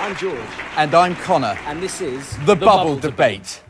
I'm George. And I'm Connor. And this is The Bubble Debate.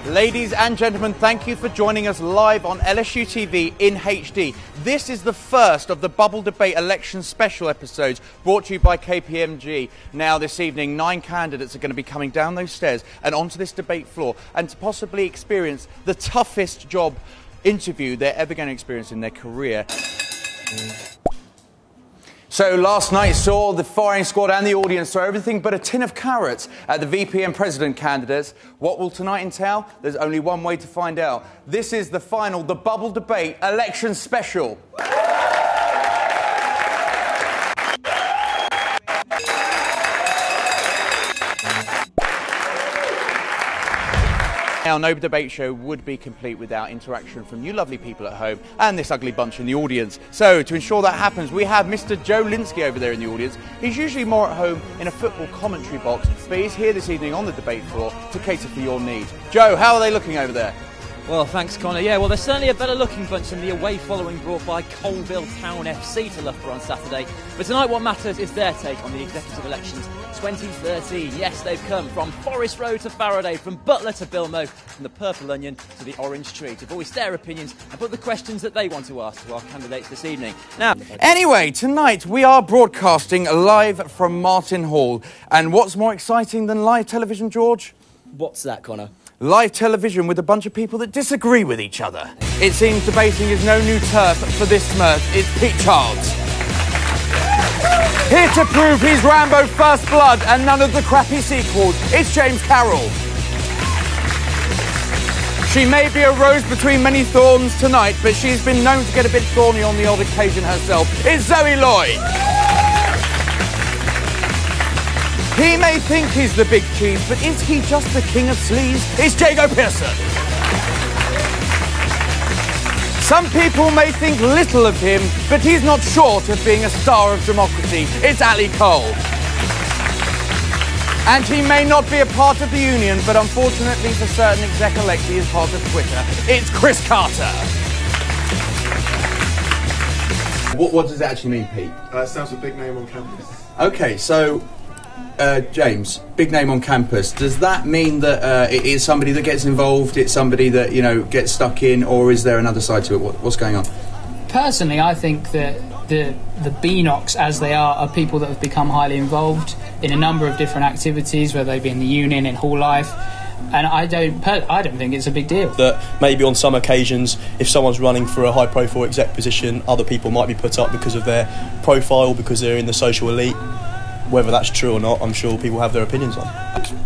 Ladies and gentlemen, thank you for joining us live on LSUTV in HD. This is the first of the Bubble Debate election special episodes brought to you by KPMG. Now this evening, 9 candidates are going to be coming down those stairs and onto this debate floor and to possibly experience the toughest job interview they're ever going to experience in their career. So last night saw the firing squad and the audience throw everything but a tin of carrots at the VP and President candidates. What will tonight entail? There's only one way to find out. This is the final, the Bubble Debate election special. Now, no debate show would be complete without interaction from you lovely people at home and this ugly bunch in the audience. So, to ensure that happens, we have Mr. Joe Linsky over there in the audience. He's usually more at home in a football commentary box, but he's here this evening on the debate floor to cater for your needs. Joe, how are they looking over there? Well, thanks, Connor. Yeah, well, they're certainly a better-looking bunch than the away following brought by Colville Town FC to Loughborough on Saturday. But tonight what matters is their take on the executive elections 2013. Yes, they've come from Forest Road to Faraday, from Butler to Bilmo, from the Purple Onion to the Orange Tree, to voice their opinions and put the questions that they want to ask to our candidates this evening. Now, anyway, tonight we are broadcasting live from Martin Hall. And what's more exciting than live television, George? what's that, Connor? Live television with a bunch of people that disagree with each other. It seems debating is no new turf for this Smurf. It's Pete Childs. Here to prove he's Rambo First Blood and none of the crappy sequels, it's James Carroll. She may be a rose between many thorns tonight, but she's been known to get a bit thorny on the odd occasion herself. It's Zoe Lloyd. He may think he's the big cheese, but is he just the king of sleaze? It's Jago Pearson. Some people may think little of him, but he's not short of being a star of democracy. It's Ali Cole. And he may not be a part of the union, but unfortunately for certain exec-elects, he is part of Twitter. It's Chris Carter. What does it actually mean, Pete? Stands for big name on campus. OK, so... James, big name on campus. Does that mean that it is somebody that gets involved, it's somebody that, you know, gets stuck in, or is there another side to it? What's going on? Personally, I think that the BNOCs, as they are people that have become highly involved in a number of different activities, whether they be in the union, in hall life, and I don't think it's a big deal. That maybe on some occasions, if someone's running for a high-profile exec position, other people might be put up because of their profile, because they're in the social elite. Whether that's true or not, I'm sure people have their opinions on.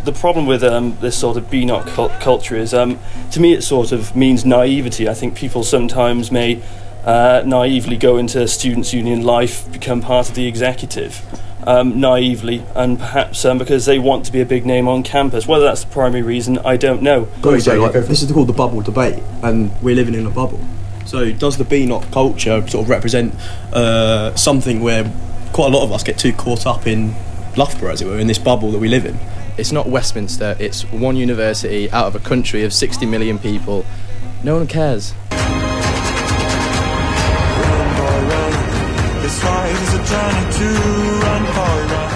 The problem with this sort of BNOC culture is, to me, it sort of means naivety. I think people sometimes may naively go into students' union life, become part of the executive, naively, and perhaps because they want to be a big name on campus. Whether that's the primary reason, I don't know. This is called the bubble debate, and we're living in a bubble. So does the BNOC culture sort of represent something where quite a lot of us get too caught up in Loughborough, as it were, in this bubble that we live in? It's not Westminster, it's one university out of a country of 60 million people. No one cares. This life is a journey to run, boy, run.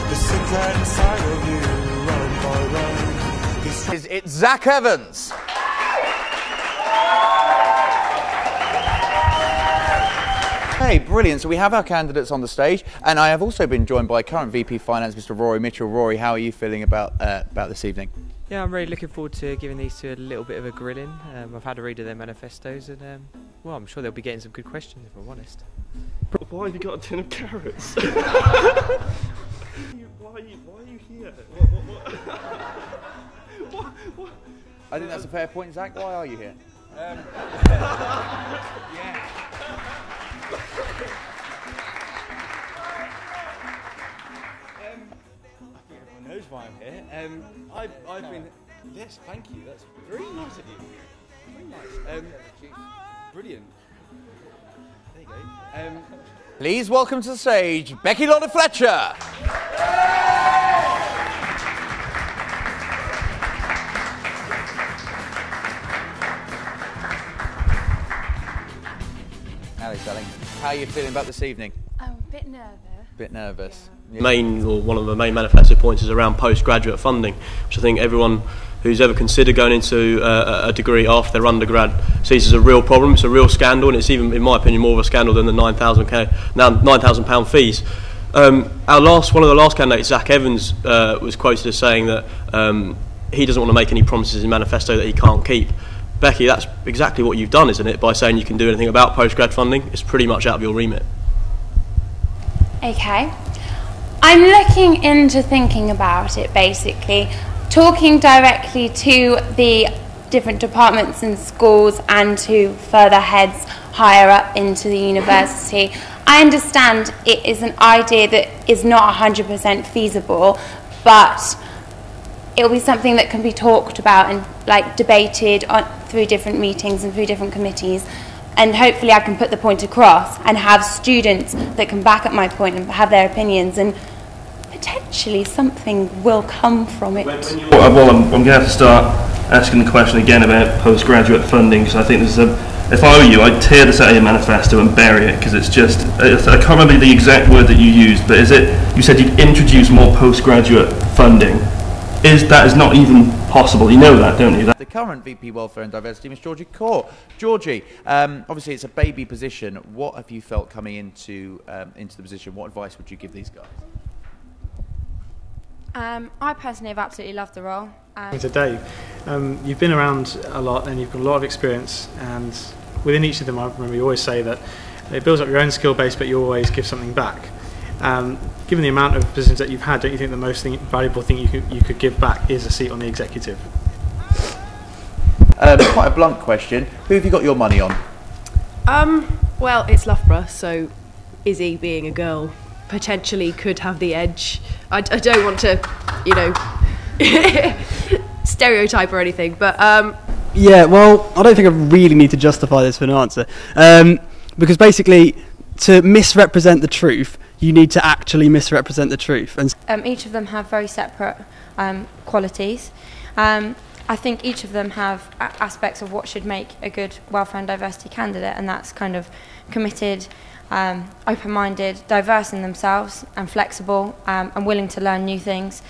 The secret inside of you, run, boy, run. It's Zach Evans. Hey, brilliant. So we have our candidates on the stage, and I have also been joined by current VP Finance, Mr. Rory Mitchell. Rory, how are you feeling about this evening? Yeah, I'm really looking forward to giving these two a little bit of a grilling. I've had a read of their manifestos, and well, I'm sure they'll be getting some good questions, if I'm honest. Why have you got a tin of carrots? Why are you here? What? I think that's a fair point, Zach. Why are you here? Yeah. I think everyone knows why I'm here. I've been... Yes, thank you. That's very nice of you. Very nice. Brilliant. There you go. Please welcome to the stage, Becky Lotta Fletcher. How are you selling? How are you feeling about this evening? I'm a bit nervous. Bit nervous. Yeah. One of the main manifesto points is around postgraduate funding, which I think everyone who's ever considered going into a degree after their undergrad sees as a real problem. It's a real scandal, and it's even, in my opinion, more of a scandal than the £9,000 fees. One of the last candidates, Zach Evans, was quoted as saying that he doesn't want to make any promises in manifesto that he can't keep. Becky, that's exactly what you've done, isn't it? By saying you can do anything about postgrad funding, it's pretty much out of your remit. Okay. I'm looking into thinking about it, basically, talking directly to the different departments and schools and to further heads higher up into the university. I understand it is an idea that is not 100% feasible, but it will be something that can be talked about and debated through different meetings and through different committees. And hopefully I can put the point across and have students that can back up my point and have their opinions, and potentially something will come from it. Well, I'm going to have to start asking the question again about postgraduate funding, because I think this is if I were you, I'd tear this out of your manifesto and bury it, because it's just, I can't remember the exact word that you used, but you said you'd introduce more postgraduate funding. That is not even possible. You know that, don't you? The current VP Welfare and Diversity, Miss Georgie Court. Georgie, obviously it's a baby position. What have you felt coming into the position? What advice would you give these guys? I personally have absolutely loved the role. To Dave, you've been around a lot and you've got a lot of experience, and within each of them I remember you always say that it builds up your own skill base, but you always give something back. Given the amount of positions that you've had, don't you think the most valuable thing you could give back is a seat on the executive? Quite a blunt question. Who have you got your money on? Well, it's Loughborough, so Izzy, being a girl, potentially could have the edge. I don't want to, stereotype or anything, but yeah, well, I don't think I really need to justify this with an answer, because basically, to misrepresent the truth, you need to actually misrepresent the truth. And each of them have very separate qualities. I think each of them have aspects of what should make a good welfare and diversity candidate, and that's kind of committed, open-minded, diverse in themselves, and flexible, and willing to learn new things.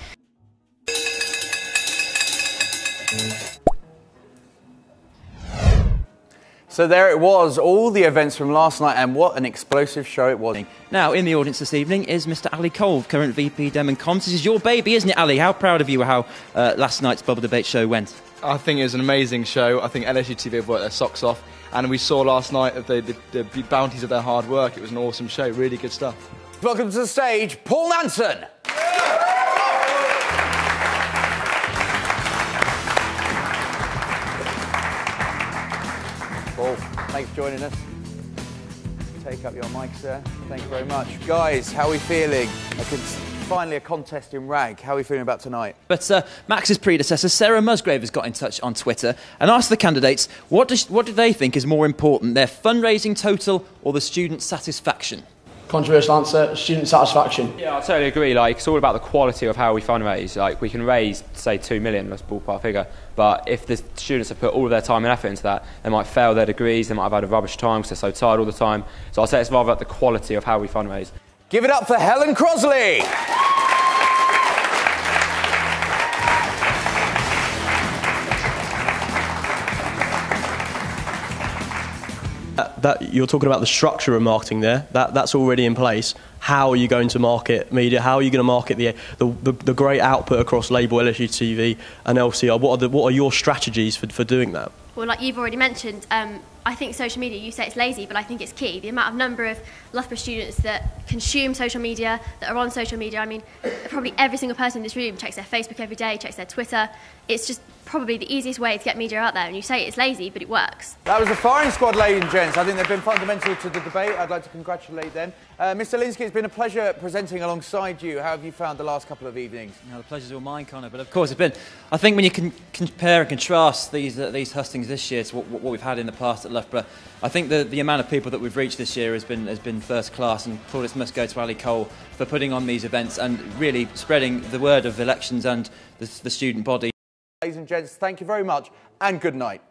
So there it was, all the events from last night, and what an explosive show it was. Now, in the audience this evening is Mr. Ali Cole, current VP Dem and Comms. This is your baby, isn't it, Ali? How proud of you how last night's Bubble Debate show went? I think it was an amazing show. I think LSUTV have worked their socks off, and we saw last night of the bounties of their hard work. It was an awesome show, really good stuff. Welcome to the stage, Paul Nanson. Paul, thanks for joining us. Take up your mic, sir. Thank you very much. Guys, how are we feeling? Finally a contest in rag. How are we feeling about tonight? But Max's predecessor, Sarah Musgrave, has got in touch on Twitter and asked the candidates what do they think is more important, their fundraising total or the student satisfaction? Controversial answer, student satisfaction. Yeah, I totally agree. It's all about the quality of how we fundraise. We can raise, say, 2 million, that's a ballpark figure, but if the students have put all of their time and effort into that, they might fail their degrees, they might have had a rubbish time because they're so tired all the time. So I'd say it's rather about the quality of how we fundraise. Give it up for Helen Crosley! That you're talking about the structure of marketing there. That's already in place. How are you going to market media? How are you going to market the great output across Label, LSUTV, and LCR? What are your strategies for doing that? Well, like you've already mentioned, I think social media, you say it's lazy, but I think it's key. The number of Loughborough students that consume social media, that are on social media, I mean, probably every single person in this room checks their Facebook every day, checks their Twitter. It's just probably the easiest way to get media out there, and you say it's lazy, but it works. That was the firing squad, ladies and gents. I think they've been fundamental to the debate. I'd like to congratulate them. Mr. Linsky, it's been a pleasure presenting alongside you. How have you found the last couple of evenings? The pleasure's all mine, Connor, but of course it's been... I think when you can compare and contrast these hustings this year to what we've had in the past at Loughborough, I think the amount of people that we've reached this year has been first class, and plaudits must go to Ali Cole for putting on these events and really spreading the word of elections and the student body. Ladies and gents, thank you very much and good night.